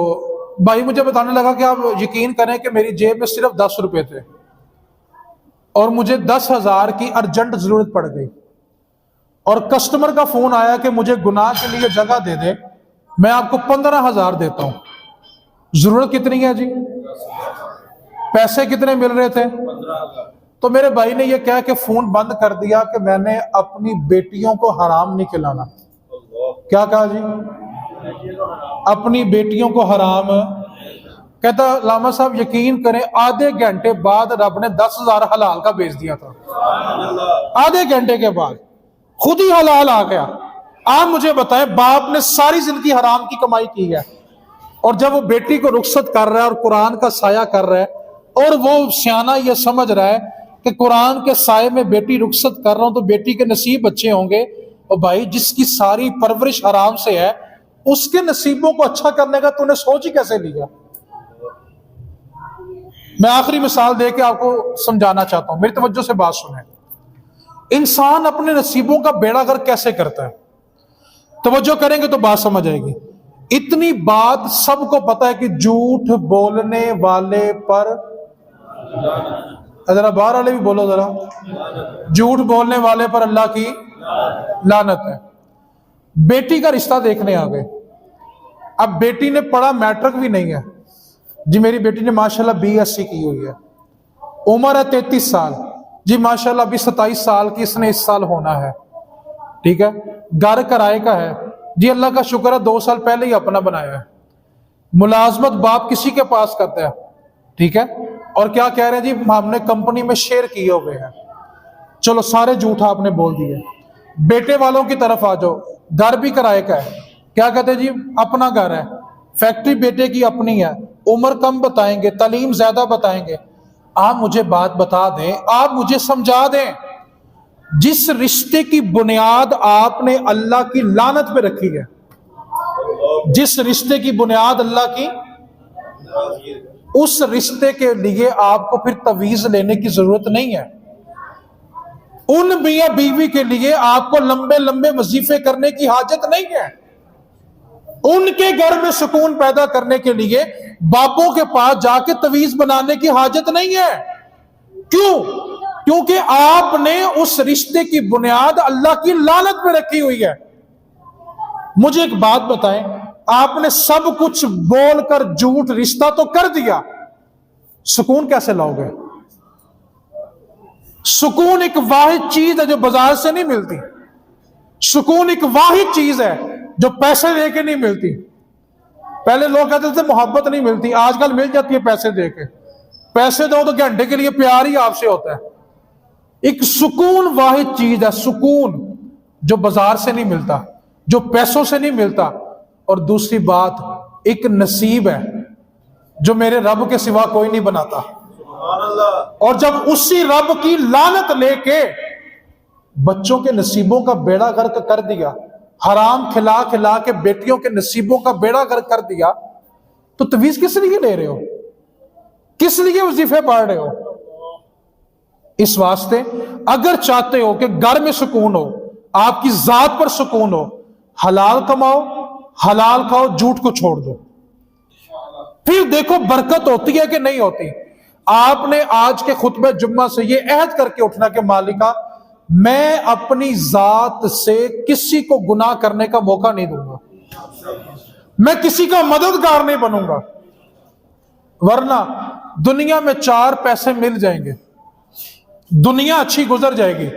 بھائی مجھے بتانے لگا کہ آپ یقین کریں کہ میری جیب میں صرف 10 روپے تھے اور مجھے 10,000 کی ارجنٹ ضرورت پڑ گئی، اور کسٹمر کا فون آیا کہ مجھے گناہ کے لیے جگہ دے دے، میں آپ کو 15,000 دیتا ہوں۔ ضرورت کتنی ہے جی؟ پیسے کتنے مل رہے تھے؟ 15,000۔ تو میرے بھائی نے یہ کہا کہ فون بند کر دیا کہ میں نے اپنی بیٹیوں کو حرام نہیں کھلانا۔ کیا کہا جی؟ اپنی بیٹیوں کو حرام۔ کہتا علامہ صاحب یقین کریں آدھے گھنٹے بعد رب نے 10,000 حلال کا بیچ دیا تھا، آدھے گھنٹے کے بعد خود ہی حلال آ گیا۔ آپ مجھے بتائیں، باپ نے ساری زندگی حرام کی کمائی کی ہے، اور جب وہ بیٹی کو رخصت کر رہا ہے اور قرآن کا سایہ کر رہا ہے، اور وہ سیانہ یہ سمجھ رہا ہے کہ قرآن کے سائے میں بیٹی رخصت کر رہا ہوں تو بیٹی کے نصیب اچھے ہوں گے، اور بھائی جس کی ساری پرورش حرام سے ہے اس کے نصیبوں کو اچھا کرنے کا تو نے سوچ ہی کیسے لیا؟ میں آخری مثال دے کے آپ کو سمجھانا چاہتا ہوں، میری توجہ سے بات سنیں۔ انسان اپنے نصیبوں کا بیڑا غرق کیسے کرتا ہے؟ توجہ کریں گے تو بات سمجھ آئے گی۔ اتنی بات سب کو پتا ہے کہ جھوٹ بولنے والے پر، ذرا باہر والے بھی بولو ذرا، جھوٹ بولنے والے پر اللہ کی لعنت ہے۔ بیٹی کا رشتہ دیکھنے آ گئے، اب بیٹی نے پڑھا میٹرک بھی نہیں ہے جی، میری بیٹی نے ماشاءاللہ BSc کی ہوئی ہے، عمر ہے 33 سال جی، ماشاءاللہ ابھی 27 سال کی اس نے اس سال ہونا ہے، ٹھیک ہے، گھر کرائے کا ہے جی، اللہ کا شکر ہے 2 سال پہلے ہی اپنا بنایا ہے، ملازمت باپ کسی کے پاس کرتا ہے، ٹھیک ہے، اور کیا کہہ رہے ہیں جی ہم نے کمپنی میں شیئر کیے ہوئے ہیں۔ چلو سارے جھوٹ آپ نے بول دیے۔ بیٹے والوں کی طرف آ جاؤ، گھر بھی کرائے کا ہے، کیا کہتے ہیں جی اپنا گھر ہے، فیکٹری بیٹے کی اپنی ہے، عمر کم بتائیں گے، تعلیم زیادہ بتائیں گے۔ آپ مجھے بات بتا دیں، آپ مجھے سمجھا دیں، جس رشتے کی بنیاد آپ نے اللہ کی لعنت پہ رکھی ہے، جس رشتے کی بنیاد اللہ کی، اس رشتے کے لیے آپ کو پھر تویز لینے کی ضرورت نہیں ہے۔ ان میاں بیوی کے لیے آپ کو لمبے لمبے وظیفے کرنے کی حاجت نہیں ہے۔ ان کے گھر میں سکون پیدا کرنے کے لیے باپوں کے پاس جا کے تویز بنانے کی حاجت نہیں ہے۔ کیوں؟ کیونکہ آپ نے اس رشتے کی بنیاد اللہ کی لعنت پہ رکھی ہوئی ہے۔ مجھے ایک بات بتائیں، آپ نے سب کچھ بول کر جھوٹ رشتہ تو کر دیا، سکون کیسے لاؤ گے؟ سکون ایک واحد چیز ہے جو بازار سے نہیں ملتی، سکون ایک واحد چیز ہے جو پیسے دے کے نہیں ملتی۔ پہلے لوگ کہتے تھے محبت نہیں ملتی، آج کل مل جاتی ہے پیسے دے کے، پیسے دو تو گھنٹے کے لیے پیار ہی آپ سے ہوتا ہے۔ ایک سکون واحد چیز ہے، سکون جو بازار سے نہیں ملتا۔ جو پیسوں سے نہیں ملتا، اور دوسری بات ایک نصیب ہے جو میرے رب کے سوا کوئی نہیں بناتا۔ اور جب اسی رب کی لعنت لے کے بچوں کے نصیبوں کا بیڑا غرق کر دیا، حرام کھلا کھلا کے بیٹیوں کے نصیبوں کا بیڑا غرق کر دیا، تو تویز کس لیے لے رہے ہو؟ کس لیے وظیفے پڑھ رہے ہو؟ اس واسطے اگر چاہتے ہو کہ گھر میں سکون ہو، آپ کی ذات پر سکون ہو، حلال کماؤ، حلال کھاؤ، جھوٹ کو چھوڑ دو، پھر دیکھو برکت ہوتی ہے کہ نہیں ہوتی۔ آپ نے آج کے خطبہ جمعہ سے یہ عہد کر کے اٹھنا کہ مالکہ میں اپنی ذات سے کسی کو گناہ کرنے کا موقع نہیں دوں گا، میں کسی کا مددگار نہیں بنوں گا، ورنہ دنیا میں 4 پیسے مل جائیں گے، دنیا اچھی گزر جائے گی،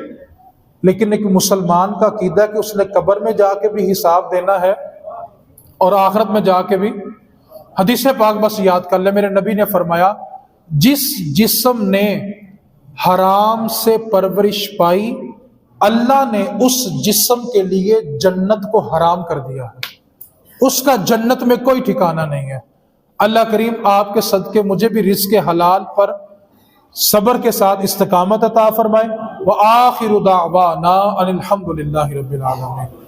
لیکن ایک مسلمان کا عقیدہ ہے کہ اس نے قبر میں جا کے بھی حساب دینا ہے اور آخرت میں جا کے بھی۔ حدیث پاک بس یاد کر لے، میرے نبی نے فرمایا جس جسم نے حرام سے پرورش پائی، اللہ نے اس جسم کے لیے جنت کو حرام کر دیا ہے، اس کا جنت میں کوئی ٹھکانہ نہیں ہے۔ اللہ کریم آپ کے صدقے مجھے بھی رزق حلال پر صبر کے ساتھ استقامت عطا فرمائے۔ وآخر دعوانا ان الحمد للہ رب العالمین۔